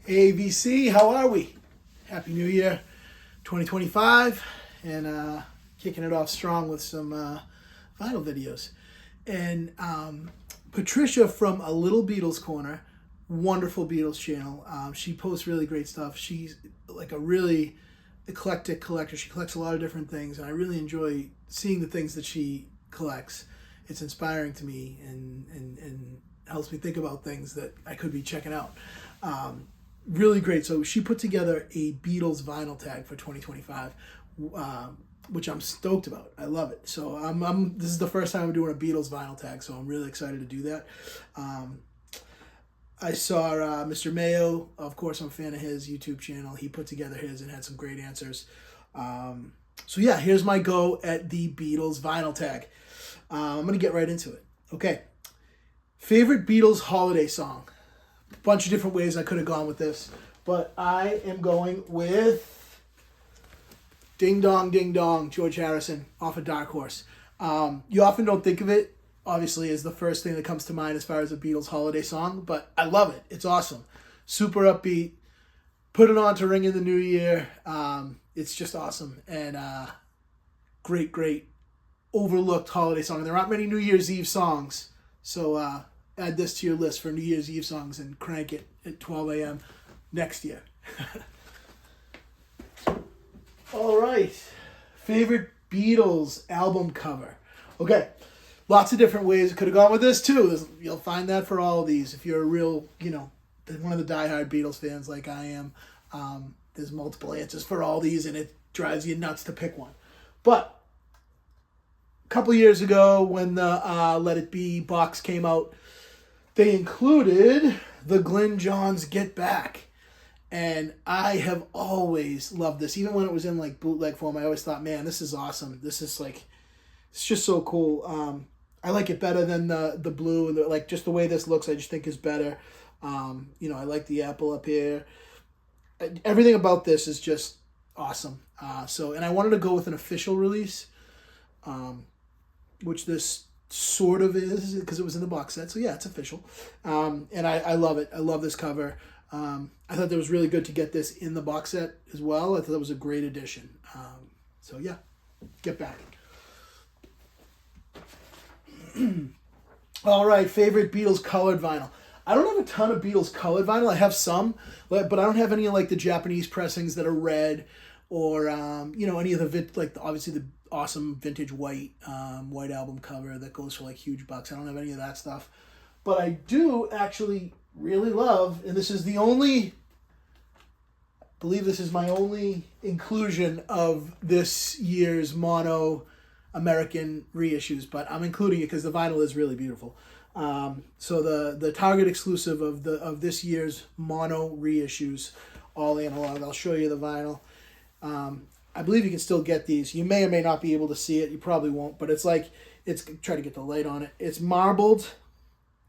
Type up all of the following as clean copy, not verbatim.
Hey VC, how are we? Happy New Year 2025, and kicking it off strong with some vinyl videos. And Patricia from A Little Beatles Corner, wonderful Beatles channel. She posts really great stuff. She's like a really eclectic collector. She collects a lot of different things, and I really enjoy seeing the things that she collects. It's inspiring to me and helps me think about things that I could be checking out. Really great. So she put together a Beatles Vinyl Tag for 2025, which I'm stoked about. I love it. So this is the first time I'm doing a Beatles Vinyl Tag, so I'm really excited to do that. I saw Mr. Mayo. Of course, I'm a fan of his YouTube channel. He put together his and had some great answers. So yeah, here's my go at the Beatles Vinyl Tag. I'm going to get right into it. Okay. Favorite Beatles holiday song? Bunch of different ways I could have gone with this, but I am going with Ding Dong, George Harrison off of Dark Horse. You often don't think of it, obviously, as the first thing that comes to mind as far as a Beatles holiday song, but I love it. It's awesome. Super upbeat. Put it on to ring in the new year. It's just awesome, and great overlooked holiday song. There aren't many New Year's Eve songs, so add this to your list for New Year's Eve songs and crank it at 12 a.m. next year. All right. Favorite Beatles album cover. Okay. Lots of different ways I could have gone with this too. You'll find that for all of these. If you're a real, one of the diehard Beatles fans like I am, there's multiple answers for all these, and it drives you nuts to pick one. But a couple years ago when the Let It Be box came out, they included the Glyn Johns Get Back. And I have always loved this. Even when it was in like bootleg form, I always thought, man, this is awesome. This is like, it's just so cool. I like it better than the blue. And like just the way this looks, I just think is better. I like the apple up here. Everything about this is just awesome. And I wanted to go with an official release, which this sort of is because it was in the box set. So yeah, it's official. And I love it. I love this cover. I thought that was really good to get this in the box set as well. I thought that was a great addition. So yeah, Get Back. All right, favorite Beatles colored vinyl. I don't have a ton of Beatles colored vinyl. I have some, but I don't have any like the Japanese pressings that are red or any of the obviously the awesome vintage white album cover that goes for like huge bucks. I don't have any of that stuff, but I do actually really love, and this is I believe this is my only inclusion of this year's mono American reissues, but I'm including it because the vinyl is really beautiful. So the Target exclusive of this year's mono reissues, all analog. I'll show you the vinyl. I believe you can still get these. You may or may not be able to see it. You probably won't, but try to get the light on it. It's marbled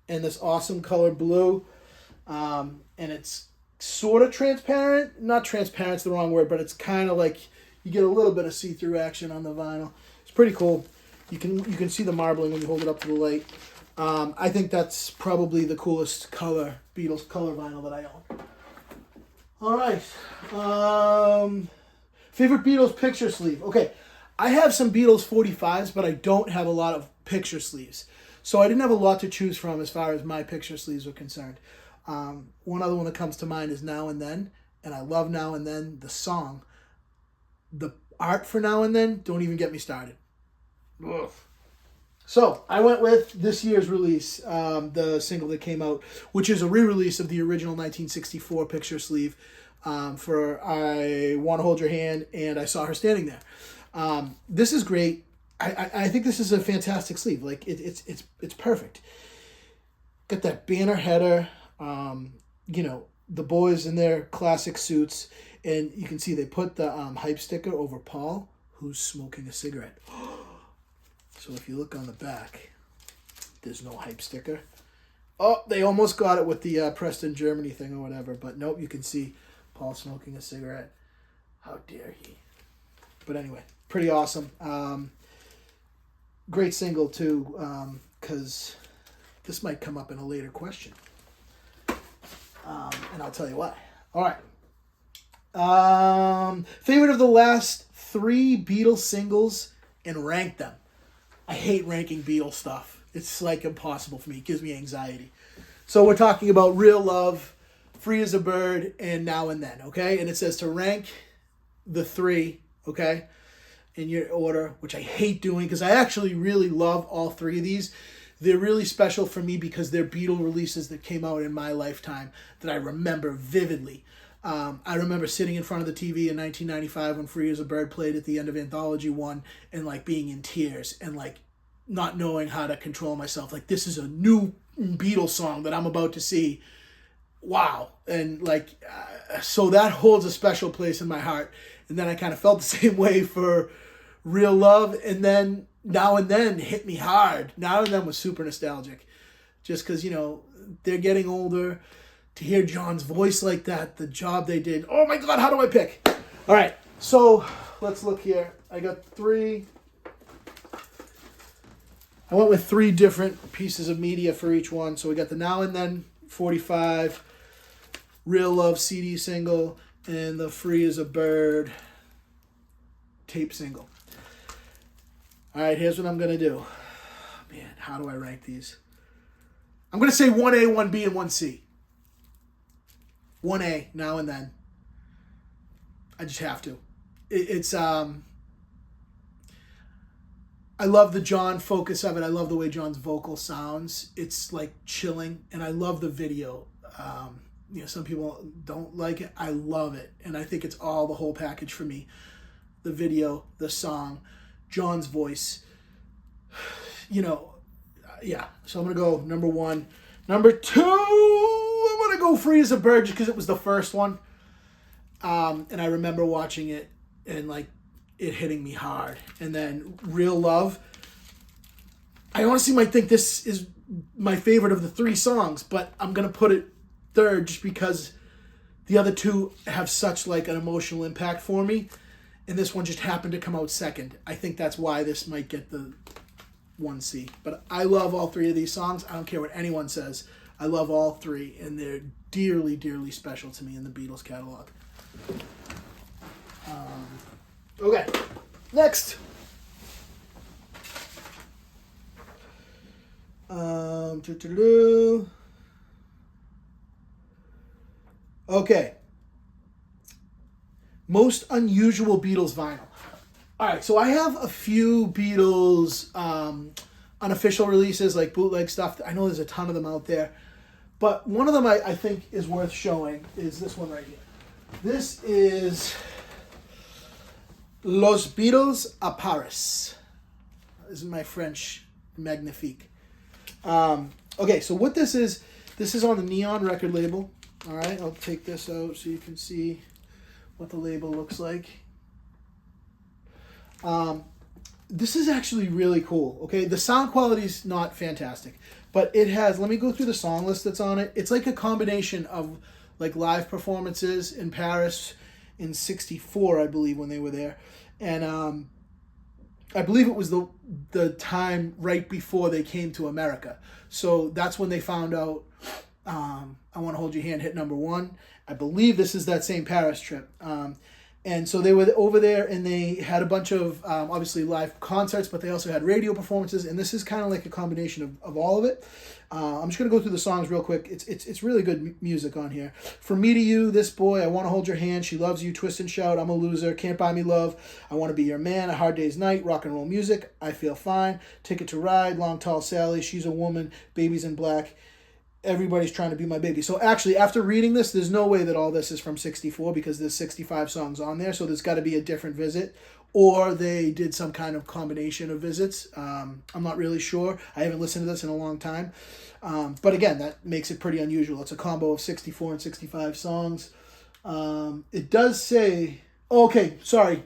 in this awesome color blue. And it's sort of transparent. Not transparent's the wrong word, but it's kind of like you get a little bit of see-through action on the vinyl. It's pretty cool. You can see the marbling when you hold it up to the light. I think that's probably the coolest Beatles color vinyl that I own. All right. Favorite Beatles picture sleeve. Okay, I have some Beatles 45s, but I don't have a lot of picture sleeves. So I didn't have a lot to choose from as far as my picture sleeves were concerned. One other one that comes to mind is Now and Then, and I love Now and Then, the song. The art for Now and Then, don't even get me started. Ugh. So I went with this year's release, the single that came out, which is a re-release of the original 1964 picture sleeve for I Want to Hold Your Hand and I Saw Her Standing There. This is great. I think this is a fantastic sleeve. Like it's perfect. Got that banner header. The boys in their classic suits, and you can see they put the hype sticker over Paul, who's smoking a cigarette. So if you look on the back, there's no hype sticker. Oh, they almost got it with the Preston Germany thing or whatever, but nope, you can see Paul smoking a cigarette. How dare he? But anyway, pretty awesome. Great single too, because this might come up in a later question. And I'll tell you why. All right. Favorite of the last 3 Beatles singles and rank them. I hate ranking Beatles stuff. It's like impossible for me. It gives me anxiety. So we're talking about Real Love, Free as a Bird, and Now and Then, okay? And it says to rank the 3, okay, in your order, which I hate doing because I actually really love all 3 of these. They're really special for me because they're Beatle releases that came out in my lifetime that I remember vividly. I remember sitting in front of the TV in 1995 when Free as a Bird played at the end of Anthology 1 and like being in tears and like not knowing how to control myself. Like, this is a new Beatles song that I'm about to see. Wow. And like, so that holds a special place in my heart. And then I kind of felt the same way for Real Love. And then Now and Then hit me hard. Now and Then was super nostalgic. Just because, you know, they're getting older. To hear John's voice like that, the job they did. Oh my God, how do I pick? All right, so let's look here. I got 3. I went with 3 different pieces of media for each one. So we got the Now and Then 45, Real Love CD single, and the Free as a Bird tape single. All right, here's what I'm going to do. Man, how do I rank these? I'm going to say 1A, 1B, and 1C. 1A, Now and Then. I just have to. It's I love the John focus of it. I love the way John's vocal sounds. It's like chilling, and I love the video. You know, some people don't like it. I love it, and I think it's all the whole package for me. The video, the song, John's voice. You know, yeah. So I'm gonna go number 1. Number 2, I'm going to go Free as a Bird just because it was the first one. And I remember watching it and like it hitting me hard. And then Real Love. I honestly might think this is my favorite of the 3 songs, but I'm going to put it third just because the other 2 have such like an emotional impact for me. And this one just happened to come out second. I think that's why this might get the 1C. But I love all 3 of these songs. I don't care what anyone says. I love all 3, and they're dearly, dearly special to me in the Beatles catalog. Okay, next. Okay. Most unusual Beatles vinyl. All right, so I have a few Beatles unofficial releases, like bootleg stuff. I know there's a ton of them out there. But one of them I think is worth showing is this one right here. This is Los Beatles à Paris. This is my French magnifique. Okay, so what this is on the Neon record label. All right, I'll take this out so you can see what the label looks like. This is actually really cool, okay? The sound quality is not fantastic, but it has, let me go through the song list that's on it. It's like a combination of like live performances in Paris in 64, I believe, when they were there. And I believe it was the time right before they came to America. So that's when they found out I Want to Hold Your Hand hit number 1. I believe this is that same Paris trip. And so they were over there and they had a bunch of, obviously, live concerts, but they also had radio performances. And this is kind of like a combination of all of it. I'm just going to go through the songs real quick. It's really good music on here. From Me to You, This Boy, I Want to Hold Your Hand, She Loves You, Twist and Shout, I'm a Loser, Can't Buy Me Love, I Want to Be Your Man, A Hard Day's Night, Rock and Roll Music, I Feel Fine, Ticket to Ride, Long Tall Sally, She's a Woman, Babies in Black, Everybody's Trying to Be My Baby. So actually, after reading this, there's no way that all this is from 64 because there's 65 songs on there. So there's got to be a different visit. Or they did some kind of combination of visits. I'm not really sure. I haven't listened to this in a long time. But again, that makes it pretty unusual. It's a combo of 64 and 65 songs. It does say... Oh, okay, sorry.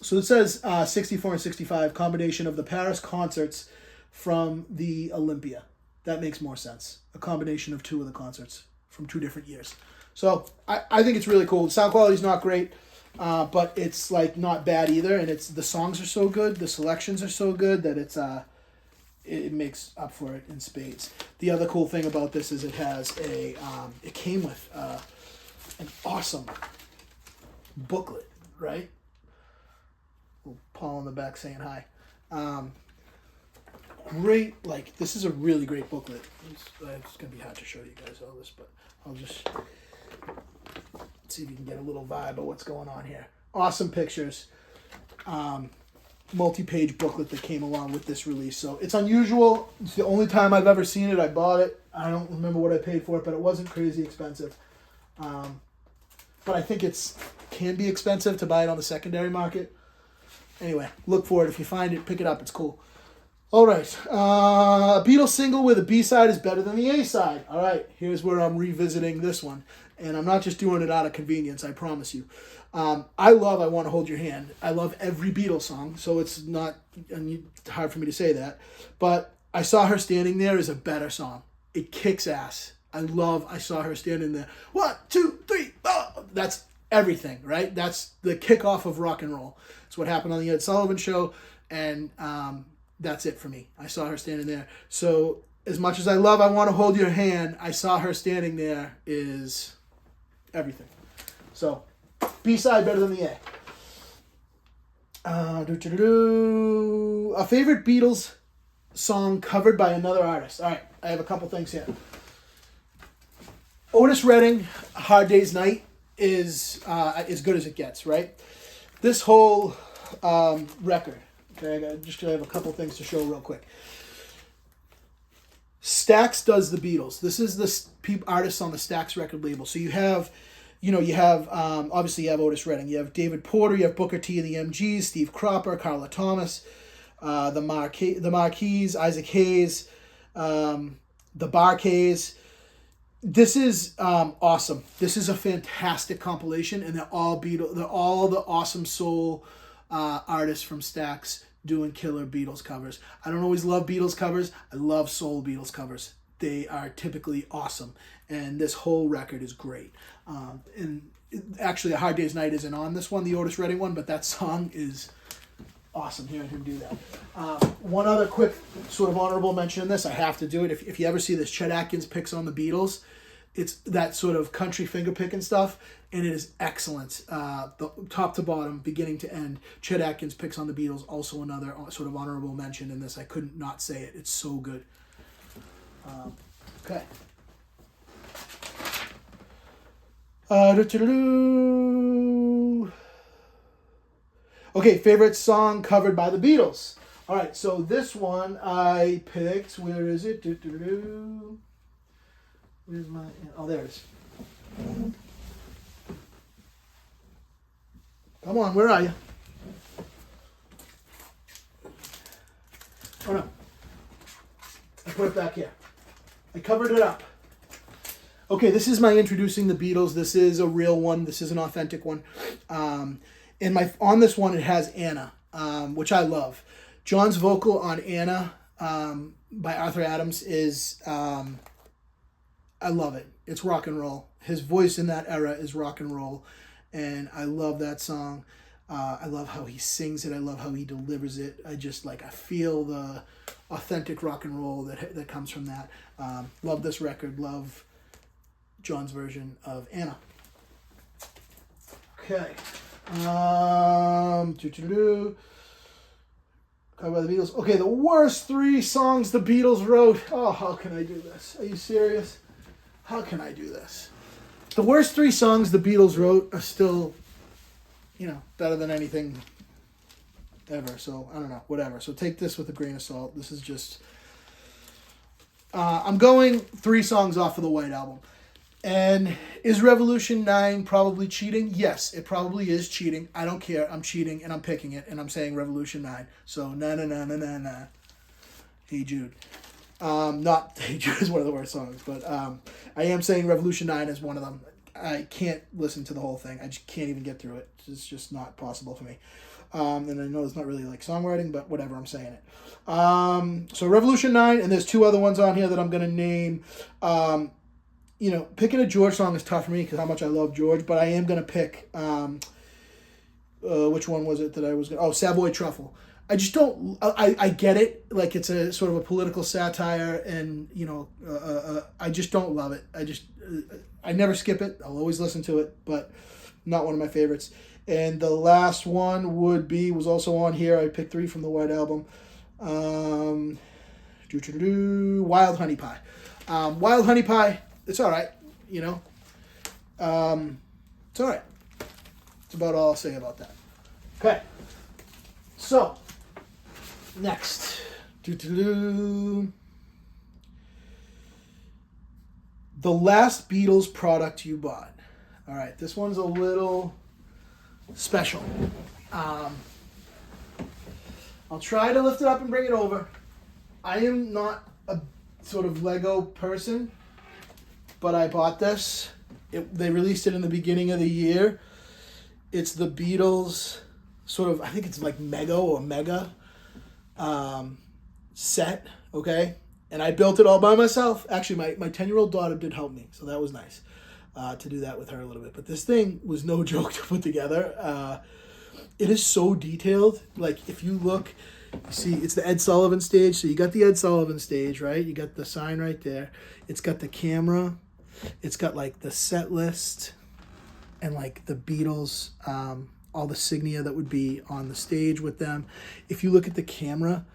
So it says 64 and 65, combination of the Paris concerts from the Olympia. That makes more sense. A combination of 2 of the concerts from 2 different years. So I think it's really cool. The sound quality is not great, but it's like not bad either. And the songs are so good, the selections are so good that it makes up for it in spades. The other cool thing about this is it has it came with an awesome booklet, right? Paul in the back saying hi. Great, like, this is a really great booklet. It's going to be hard to show you guys all this, but I'll just see if you can get a little vibe of what's going on here. Awesome pictures. Multi-page booklet that came along with this release. So it's unusual. It's the only time I've ever seen it. I bought it. I don't remember what I paid for it, but it wasn't crazy expensive. But I think it's can be expensive to buy it on the secondary market. Anyway, look for it. If you find it, pick it up. It's cool. All right. A Beatles single where the B-side is better than the A-side. All right. Here's where I'm revisiting this one. And I'm not just doing it out of convenience, I promise you. I love I Want to Hold Your Hand. I love every Beatles song, so it's not hard for me to say that. But I Saw Her Standing There is a better song. It kicks ass. I Saw Her Standing There. 1, 2, 3, 4. That's everything, right? That's the kickoff of rock and roll. It's what happened on the Ed Sullivan Show, and that's it for me. I Saw Her Standing There. So as much as I love I Want to Hold Your Hand, I Saw Her Standing There is everything. So B-side better than the A. A favorite Beatles song covered by another artist. All right, I have a couple things here. Otis Redding, Hard Day's Night is as good as it gets, right? This whole record. Okay, I just have a couple things to show real quick. Stax does the Beatles. This is the artists on the Stax record label. So you have obviously you have Otis Redding. You have David Porter. You have Booker T and the MGs, Steve Cropper, Carla Thomas, the Marquis, Isaac Hayes, the Barkays. This is awesome. This is a fantastic compilation, and they're all the awesome soul artists from Stax doing killer Beatles covers. I don't always love Beatles covers. I love soul Beatles covers. They are typically awesome, and this whole record is great. And actually, A Hard Day's Night isn't on this one, the Otis Redding one, but that song is awesome hearing him do that. One other quick sort of honorable mention in this, I have to do it. If you ever see this, Chet Atkins picks on the Beatles. It's that sort of country finger picking stuff, and it is excellent. The top to bottom, beginning to end. Chet Atkins picks on the Beatles, also another sort of honorable mention in this. I couldn't not say it. It's so good. Okay. Okay, favorite song covered by the Beatles. All right, so this one I picked. Where is it? Where's my... Oh, there it is. Come on, where are you? Oh, no. I put it back here. I covered it up. Okay, this is my introducing the Beatles. This is a real one. This is an authentic one. On this one, it has Anna, which I love. John's vocal on Anna by Arthur Adams is... I love it. It's rock and roll. His voice in that era is rock and roll, and I love that song. I love how he sings it. I love how he delivers it. I feel the authentic rock and roll that comes from that. Love this record. Love John's version of Anna. Okay. Covered by the Beatles. Okay, the worst 3 songs the Beatles wrote. Oh, how can I do this? Are you serious? How can I do this? The worst 3 songs the Beatles wrote are still, better than anything ever. So, I don't know, whatever. So take this with a grain of salt. This is just... I'm going 3 songs off of the White Album. And is Revolution 9 probably cheating? Yes, it probably is cheating. I don't care. I'm cheating, and I'm picking it, and I'm saying Revolution 9. So, na. Hey Jude. Not Hey Jude is one of the worst songs, but I am saying Revolution 9 is one of them. I can't listen to the whole thing. I just can't even get through it. It's just not possible for me. And I know it's not really like songwriting, but whatever, I'm saying it. So Revolution 9, and there's 2 other ones on here that I'm going to name. Picking a George song is tough for me because how much I love George, but I am going to pick, which one was it that I was going to... Oh, Savoy Truffle. I just don't... I get it. Like, it's a sort of a political satire, and, I just don't love it. I never skip it. I'll always listen to it, but not one of my favorites. And the last one was also on here. I picked 3 from the White Album. Wild Honey Pie. Wild Honey Pie, it's all right, you know. It's all right. That's about all I'll say about that. Okay. So, next. The last Beatles product you bought. All right, this one's a little special. I'll try to lift it up and bring it over. I am not a sort of Lego person, but I bought this. They released it in the beginning of the year. It's the Beatles sort of, I think it's like Mega set, okay? And I built it all by myself. Actually, my 10-year-old daughter did help me, so that was nice to do that with her a little bit. But this thing was no joke to put together. It is so detailed. Like, if you look, you see, it's the Ed Sullivan stage. So you got the Ed Sullivan stage, right? You got the sign right there. It's got the camera. It's got, like, the set list and, like, the Beatles, all the signia that would be on the stage with them. If you look at the camera,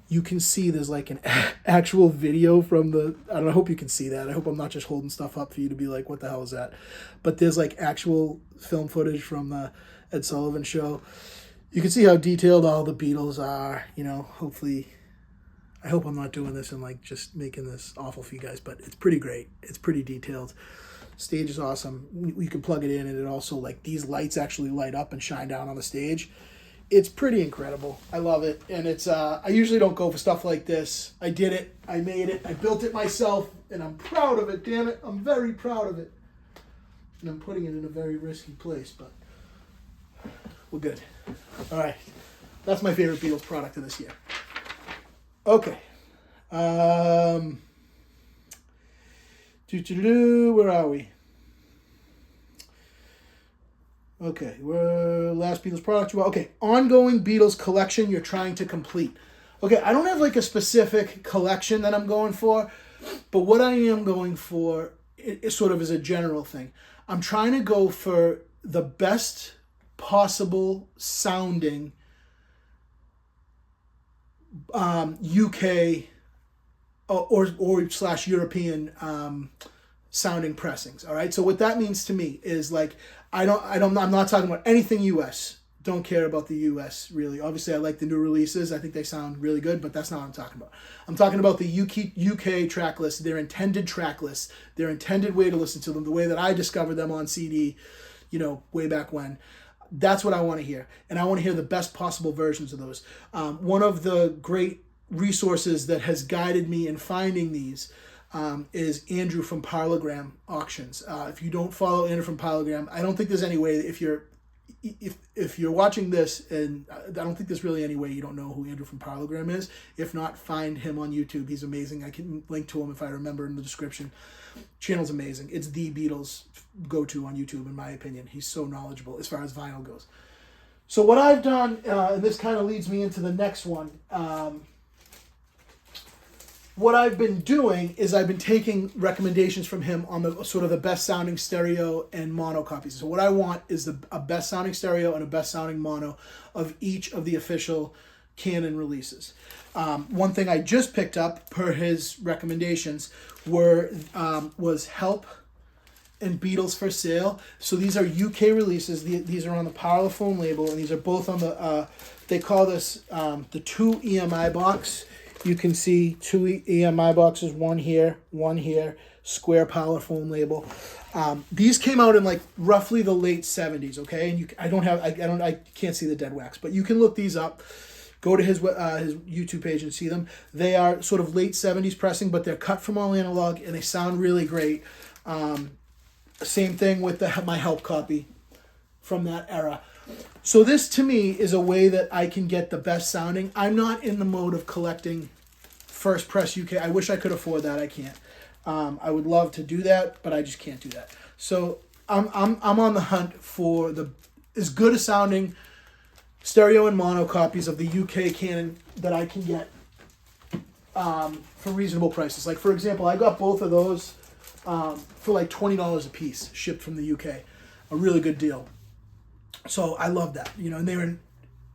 you can see there's like an actual video from the, I don't know, I hope you can see that. I hope I'm not just holding stuff up for you to be like, what the hell is that? But there's like actual film footage from the Ed Sullivan show. You can see how detailed all the Beatles are, you know, hopefully, I hope I'm not doing this and like just making this awful for you guys, but it's pretty great. It's pretty detailed. Stage is awesome. You can plug it in and it also, like, these lights actually light up and shine down on the stage. It's pretty incredible. I love it. And it's, I usually don't go for stuff like this. I did it. I made it. I built it myself. And I'm proud of it, damn it. I'm very proud of it. And I'm putting it in a very risky place, but we're good. All right. That's my favorite Beatles product of this year. Okay. Where are we? Okay, we're last Beatles product. Okay, ongoing Beatles collection you're trying to complete. Okay, I don't have like a specific collection that I'm going for, but what I am going for is sort of as a general thing. I'm trying to go for the best possible sounding UK or / European sounding pressings. All right. So what that means to me is like I'm not talking about anything US. Don't care about the US really. Obviously, I like the new releases. I think they sound really good, but that's not what I'm talking about. I'm talking about the UK track list, their intended track lists, their intended way to listen to them, the way that I discovered them on CD, you know, way back when. That's what I want to hear, and I want to hear the best possible versions of those. One of the great resources that has guided me in finding these is Andrew from Parlogram Auctions. If you don't follow Andrew from Parlogram, I don't think there's any way if you're watching this, and I don't think there's really any way you don't know who Andrew from Parlogram is. If not, find him on YouTube. He's amazing. I can link to him if I remember in the description. Channel's amazing. It's the Beatles go-to on YouTube, in my opinion. He's so knowledgeable as far as vinyl goes. So what I've done, and this kind of leads me into the next one, what I've been doing is I've been taking recommendations from him on the sort of the best sounding stereo and mono copies. So what I want is a best sounding stereo and a best sounding mono of each of the official Canon releases. One thing I just picked up per his recommendations was Help and Beatles for Sale. So these are UK releases. These are on the Parlophone label, and these are both on the, they call this the 2 EMI box. You can see 2 EMI boxes, one here, square Parlophone label. These came out in like roughly the late 70s, okay? And I can't see the dead wax, but you can look these up. Go to his YouTube page and see them. They are sort of late 70s pressing, but they're cut from all analog, and they sound really great. Same thing with my Help copy from that era. So this, to me, is a way that I can get the best sounding. I'm not in the mode of collecting first press UK. I wish I could afford that. I can't. I would love to do that, but I just can't do that. So I'm on the hunt for as good a sounding stereo and mono copies of the UK Canon that I can get for reasonable prices. Like, for example, I got both of those for like $20 a piece, shipped from the UK. A really good deal. So I love that, you know, and they're in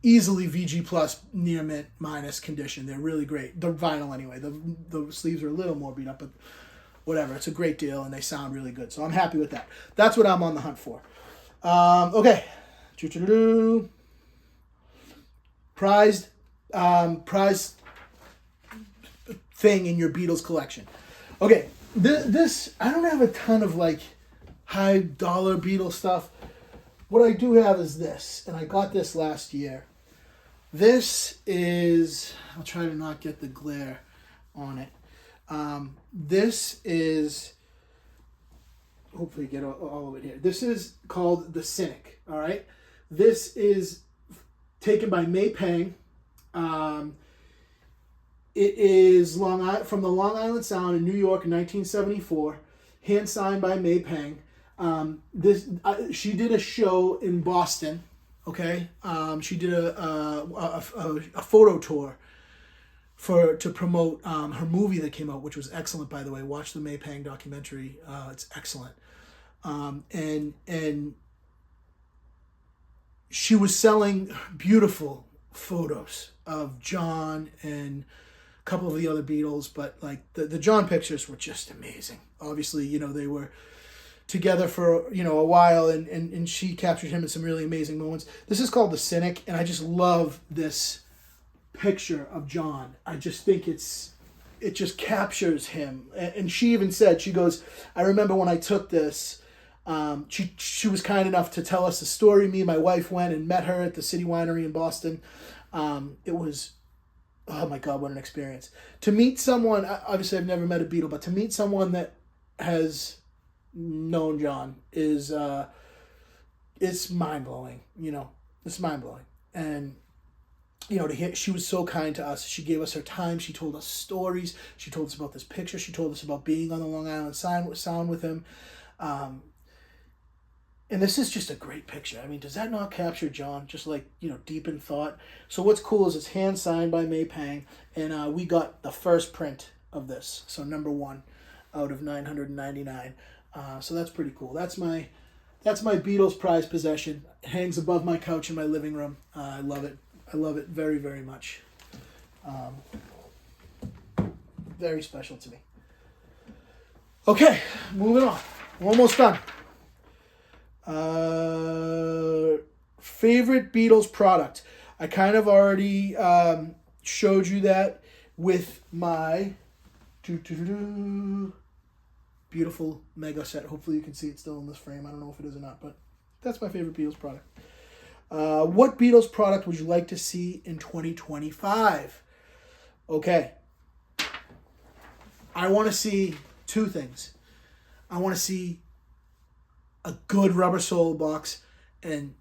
easily VG plus near mint minus condition. They're really great. The vinyl anyway. The sleeves are a little more beat up, but whatever. It's a great deal and they sound really good. So I'm happy with that. That's what I'm on the hunt for. Okay. Prized thing in your Beatles collection. Okay. This I don't have a ton of like high dollar Beatles stuff. What I do have is this, and I got this last year. This is, I'll try to not get the glare on it. This is, hopefully you get all of it here. This is called The Cynic, all right? This is taken by May Pang. It is from the Long Island Sound in New York in 1974, hand signed by May Pang. She did a show in Boston. Okay, she did a photo tour to promote her movie that came out, which was excellent, by the way. Watch the May Pang documentary; it's excellent. And she was selling beautiful photos of John and a couple of the other Beatles, but like the John pictures were just amazing. Obviously, you know, they were together for, you know, a while, and she captured him in some really amazing moments. This is called The Cynic, and I just love this picture of John. I just think it just captures him. And she even said, she goes, I remember when I took this, she was kind enough to tell us the story. Me and my wife went and met her at the City Winery in Boston. It was, oh my God, what an experience. To meet someone, obviously I've never met a Beatle, but to meet someone that has known John is it's mind-blowing. You know, it's mind-blowing. And you know, she was so kind to us. She gave us her time. She told us stories. She told us about this picture. She told us about being on the Long Island Sound with him. And this is just a great picture. I mean, does that not capture John? Just like, you know, deep in thought. So what's cool is it's hand signed by May Pang, and we got the first print of this. So number 1 out of 999. So that's pretty cool. That's my Beatles prized possession. It hangs above my couch in my living room. I love it. I love it very, very much. Very special to me. Okay, moving on. We're almost done. Favorite Beatles product. I kind of already showed you that with my beautiful mega set. Hopefully you can see it still in this frame. I don't know if it is or not, but that's my favorite Beatles product. What Beatles product would you like to see in 2025? Okay. I want to see 2 things. I want to see a good rubber sole box, and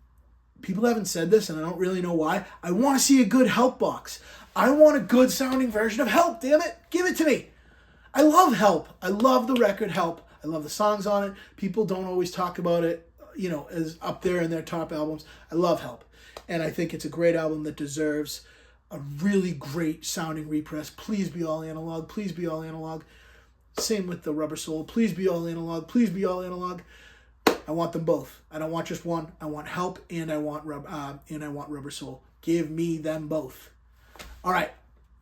people haven't said this, and I don't really know why. I want to see a good Help box. I want a good sounding version of Help, damn it. Give it to me. I love Help. I love the record Help. I love the songs on it. People don't always talk about it, you know, as up there in their top albums. I love Help. And I think it's a great album that deserves a really great sounding repress. Please be all analog. Please be all analog. Same with the rubber sole. Please be all analog. Please be all analog. I want them both. I don't want just one. I want Help and I want rubber sole. Give me them both. All right.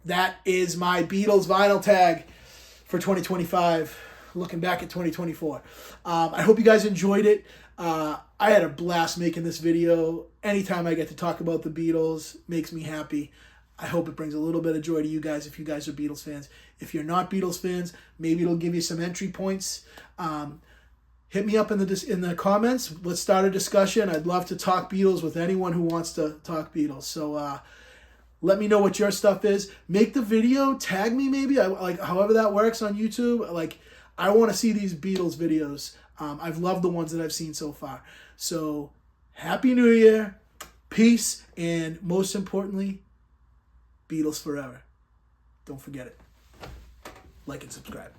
That is my Beatles vinyl tag for 2025. Looking back at 2024. I hope you guys enjoyed it. I had a blast making this video. Anytime I get to talk about the Beatles, makes me happy. I hope it brings a little bit of joy to you guys if you guys are Beatles fans. If you're not Beatles fans, maybe it'll give you some entry points. Hit me up in the comments. Let's start a discussion. I'd love to talk Beatles with anyone who wants to talk Beatles. So let me know what your stuff is. Make the video. Tag me maybe. Like however that works on YouTube. Like I want to see these Beatles videos. I've loved the ones that I've seen so far. So Happy New Year. Peace. And most importantly, Beatles forever. Don't forget it. Like and subscribe.